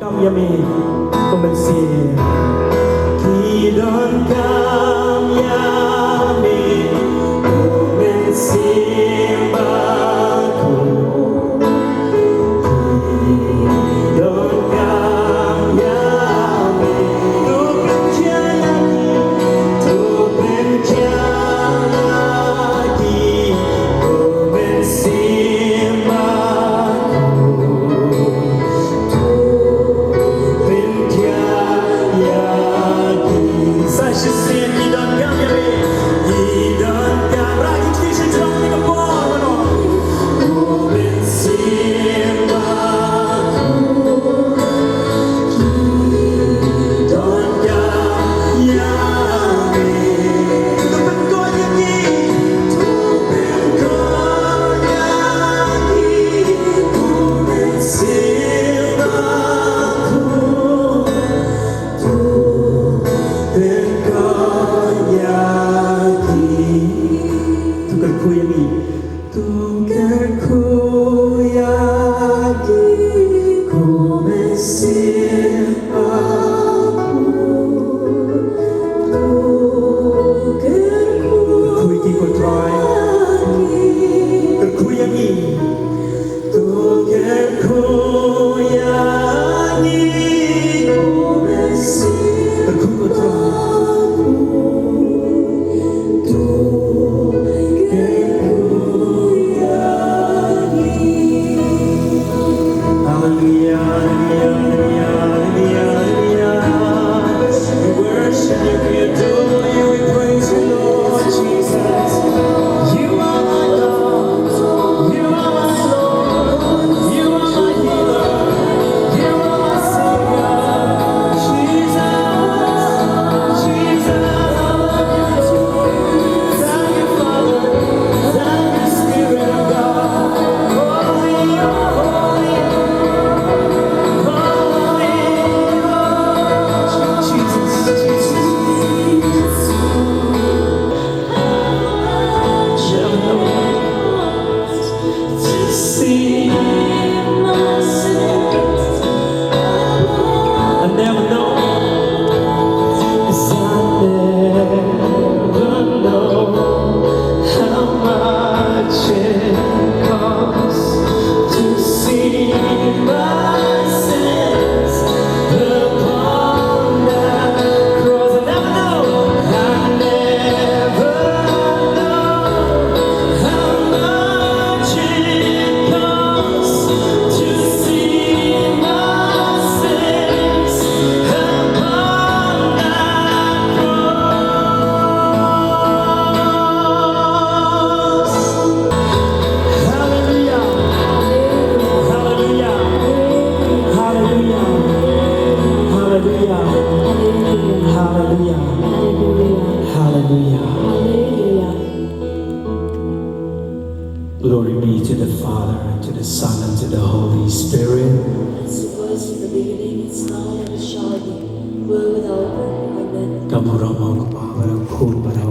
Kami komersil Kidon kami komersil baku Kidon kami tu penjagi komersil Glory be to the Father, and to the Son, and to the Holy Spirit. As it was in the beginning, it's now, and it shall be, world without end. Amen. Kamu ramau kepada aku pada